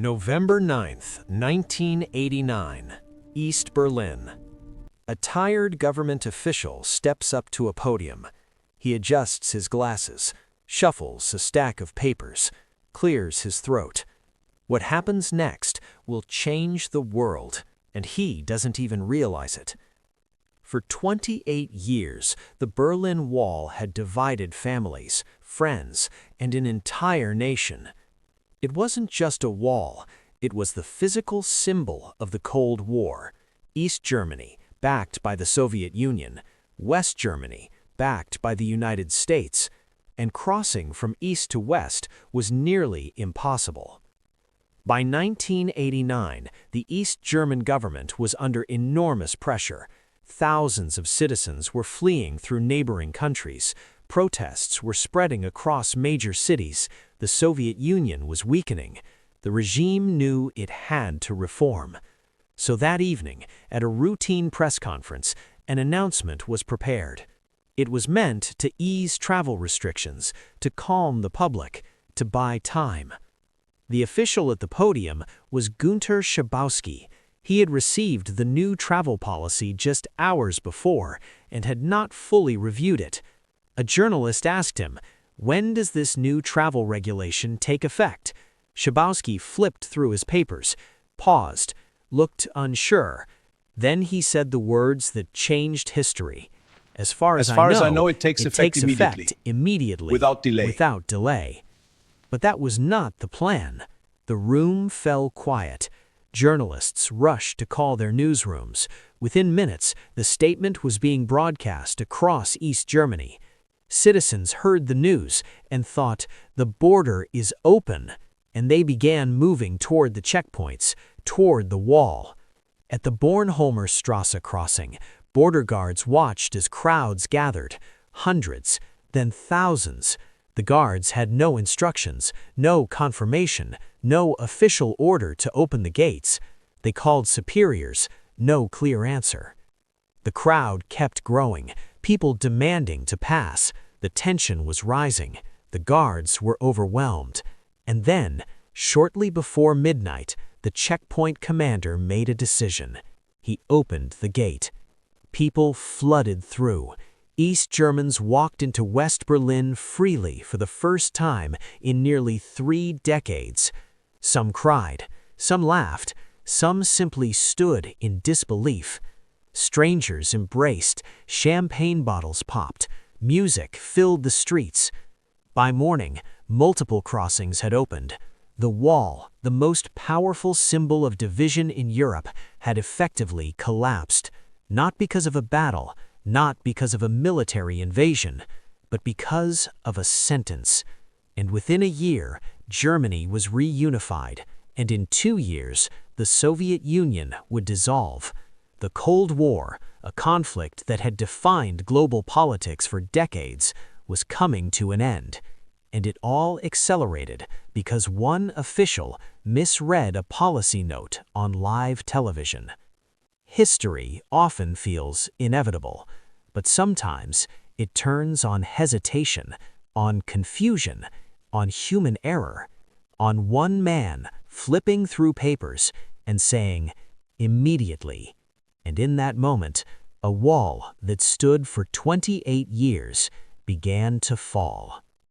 November 9th, 1989, East Berlin. A tired government official steps up to a podium. He adjusts his glasses, shuffles a stack of papers, clears his throat. What happens next will change the world, and he doesn't even realize it. For 28 years, the Berlin Wall had divided families, friends, and an entire nation. It wasn't just a wall, it was the physical symbol of the Cold War. East Germany, backed by the Soviet Union, West Germany, backed by the United States, and crossing from east to west was nearly impossible. By 1989, the East German government was under enormous pressure. Thousands of citizens were fleeing through neighboring countries. Protests were spreading across major cities. The Soviet Union was weakening. The regime knew it had to reform. So that evening, at a routine press conference, an announcement was prepared. It was meant to ease travel restrictions, to calm the public, to buy time. The official at the podium was Gunter Schabowski. He had received the new travel policy just hours before and had not fully reviewed it. A journalist asked him, "When does this new travel regulation take effect?" Schabowski flipped through his papers, paused, looked unsure. Then he said the words that changed history. As far as I know, it takes effect immediately, without delay. But that was not the plan. The room fell quiet. Journalists rushed to call their newsrooms. Within minutes, the statement was being broadcast across East Germany. Citizens heard the news and thought, the border is open, and they began moving toward the checkpoints, toward the wall. At the Bornholmer Strasse crossing, border guards watched as crowds gathered, hundreds, then thousands. The guards had no instructions, no confirmation, no official order to open the gates. They called superiors, no clear answer. The crowd kept growing, people demanding to pass. The tension was rising. The guards were overwhelmed. And then, shortly before midnight, the checkpoint commander made a decision. He opened the gate. People flooded through. East Germans walked into West Berlin freely for the first time in nearly 3 decades. Some cried, some laughed, some simply stood in disbelief. Strangers embraced, champagne bottles popped, music filled the streets. By morning, multiple crossings had opened. The wall, the most powerful symbol of division in Europe, had effectively collapsed, not because of a battle, not because of a military invasion, but because of a sentence. And within a year, Germany was reunified, and in 2 years, the Soviet Union would dissolve. The Cold War, a conflict that had defined global politics for decades, was coming to an end. And it all accelerated because one official misread a policy note on live television. History often feels inevitable, but sometimes it turns on hesitation, on confusion, on human error, on one man flipping through papers and saying, immediately. And in that moment, a wall that stood for 28 years began to fall.